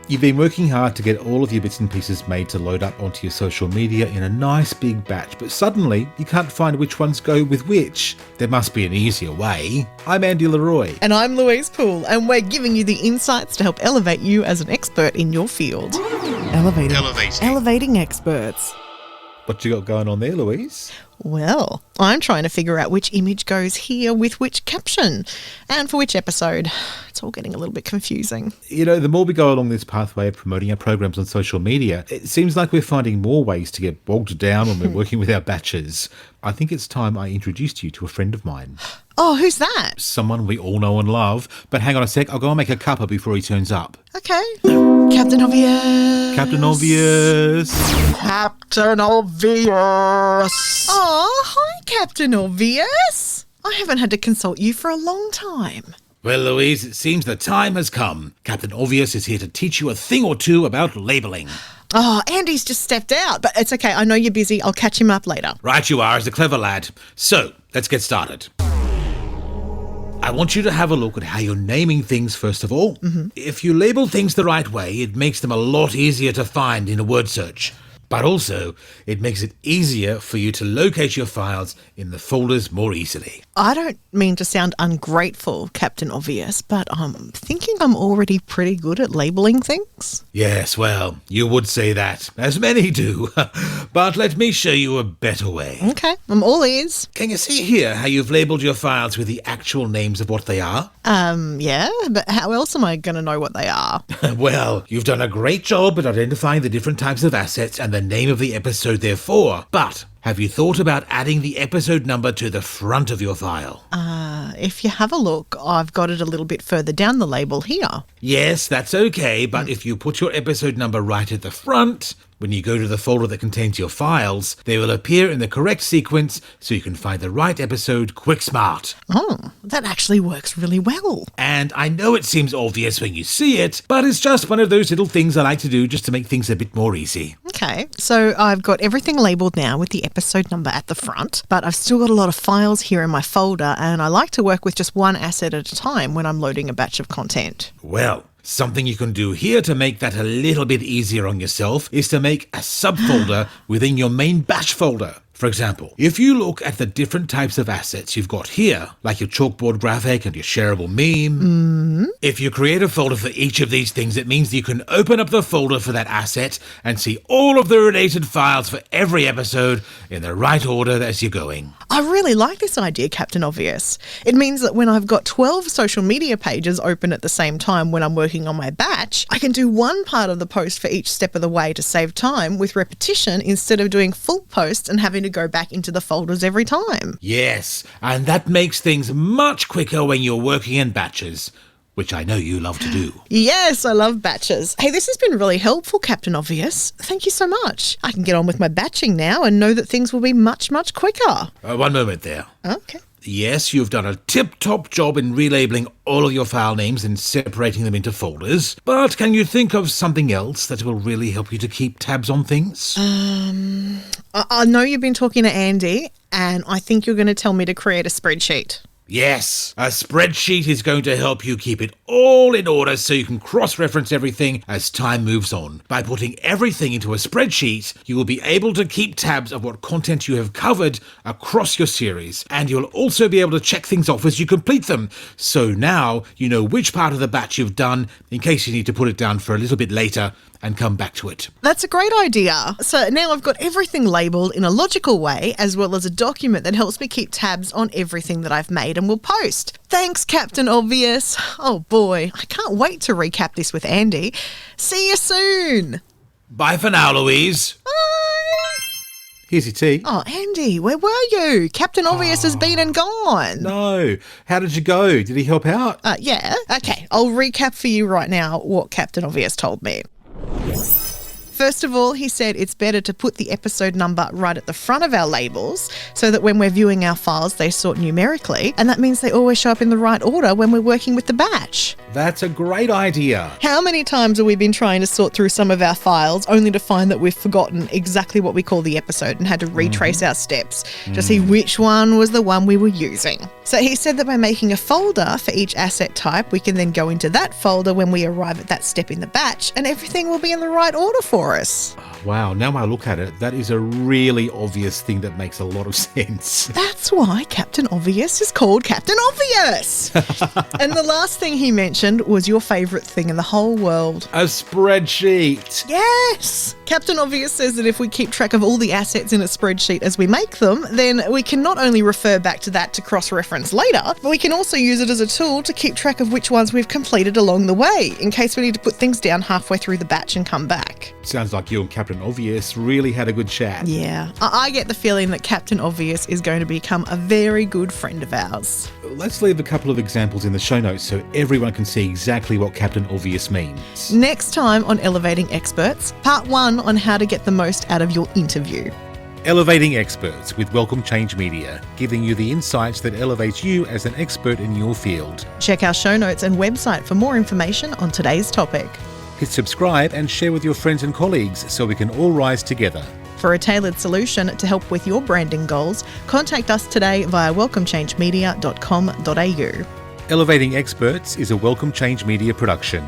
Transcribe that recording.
You've been working hard to get all of your bits and pieces made to load up onto your social media in a nice big batch, but suddenly you can't find which ones go with which. There must be an easier way. I'm Andy Leroy. And I'm Louise Poole, and we're giving you the insights to help elevate you as an expert in your field. Elevating experts. What you got going on there, Louise? Well, I'm trying to figure out which image goes here with which caption and for which episode. It's all getting a little bit confusing. You know, the more we go along this pathway of promoting our programs on social media, it seems like we're finding more ways to get bogged down when we're working with our batches. I think it's time I introduced you to a friend of mine. Oh, who's that? Someone we all know and love. But hang on a sec, I'll go and make a cuppa before he turns up. Okay. Captain Obvious. Captain Obvious. Captain Obvious. Oh, hi, Captain Obvious. I haven't had to consult you for a long time. Well, Louise, it seems the time has come. Captain Obvious is here to teach you a thing or two about labelling. Oh, Andy's just stepped out, but it's okay. I know you're busy. I'll catch him up later. Right you are, as a clever lad. So, let's get started. I want you to have a look at how you're naming things first of all. If you label things the right way, it makes them a lot easier to find in a word search. But also, it makes it easier for you to locate your files in the folders more easily. I don't mean to sound ungrateful, Captain Obvious, but I'm thinking I'm already pretty good at labelling things. Yes, well, you would say that, as many do. But let me show you a better way. Okay, I'm all ears. Can you see here how you've labelled your files with the actual names of what they are? Yeah, but how else am I going to know what they are? Well, you've done a great job at identifying the different types of assets and the name of the episode they're for. But have you thought about adding the episode number to the front of your file? If you have a look, I've got it a little bit further down the label here. Yes, that's okay, but if you put your episode number right at the front, when you go to the folder that contains your files, they will appear in the correct sequence so you can find the right episode quick smart. Oh, that actually works really well. And I know it seems obvious when you see it, but it's just one of those little things I like to do just to make things a bit more easy. Okay, so I've got everything labelled now with the episode number at the front, but I've still got a lot of files here in my folder, and I like to work with just one asset at a time when I'm loading a batch of content. Well, something you can do here to make that a little bit easier on yourself is to make a subfolder within your main batch folder. For example, if you look at the different types of assets you've got here, like your chalkboard graphic and your shareable meme, if you create a folder for each of these things, it means you can open up the folder for that asset and see all of the related files for every episode in the right order as you're going. I really like this idea, Captain Obvious. It means that when I've got 12 social media pages open at the same time when I'm working on my batch, I can do one part of the post for each step of the way to save time with repetition instead of doing full posts and having to go back into the folders every time. Yes, and that makes things much quicker when you're working in batches, which I know you love to do. Yes, I love batches. Hey, this has been really helpful, Captain Obvious. Thank you so much. I can get on with my batching now and know that things will be much, much quicker. One moment there. Okay. Yes, you've done a tip-top job in relabeling all of your file names and separating them into folders, but can you think of something else that will really help you to keep tabs on things? I know you've been talking to Andy, and I think you're going to tell me to create a spreadsheet. Yes, a spreadsheet is going to help you keep it all in order so you can cross-reference everything as time moves on. By putting everything into a spreadsheet, you will be able to keep tabs of what content you have covered across your series, and you'll also be able to check things off as you complete them. So now you know which part of the batch you've done in case you need to put it down for a little bit later and come back to it. That's a great idea. So now I've got everything labelled in a logical way, as well as a document that helps me keep tabs on everything that I've made and will post. Thanks, Captain Obvious. Oh boy, I can't wait to recap this with Andy. See you soon. Bye for now, Louise. Bye. Here's your tea. Oh, Andy, where were you? Captain Obvious has been and gone. No. How did you go? Did he help out? Yeah. Okay, I'll recap for you right now what Captain Obvious told me. First of all, he said it's better to put the episode number right at the front of our labels so that when we're viewing our files, they sort numerically, and that means they always show up in the right order when we're working with the batch. That's a great idea. How many times have we been trying to sort through some of our files only to find that we've forgotten exactly what we call the episode and had to retrace our steps to see which one was the one we were using? So he said that by making a folder for each asset type, we can then go into that folder when we arrive at that step in the batch and everything will be in the right order for us. Wow, now I look at it, that is a really obvious thing that makes a lot of sense. That's why Captain Obvious is called Captain Obvious. And the last thing he mentioned was your favourite thing in the whole world. A spreadsheet. Yes! Captain Obvious says that if we keep track of all the assets in a spreadsheet as we make them, then we can not only refer back to that to cross-reference later, but we can also use it as a tool to keep track of which ones we've completed along the way, in case we need to put things down halfway through the batch and come back. Sounds like you and Captain Obvious really had a good chat. Yeah, I get the feeling that Captain Obvious is going to become a very good friend of ours. Let's leave a couple of examples in the show notes so everyone can see exactly what Captain Obvious means. Next time on Elevating Experts, part 1 on how to get the most out of your interview. Elevating Experts with Welcome Change Media, giving you the insights that elevates you as an expert in your field. Check our show notes and website for more information on today's topic. Hit subscribe and share with your friends and colleagues so we can all rise together. For a tailored solution to help with your branding goals, contact us today via welcomechangemedia.com.au. Elevating Experts is a Welcome Change Media production.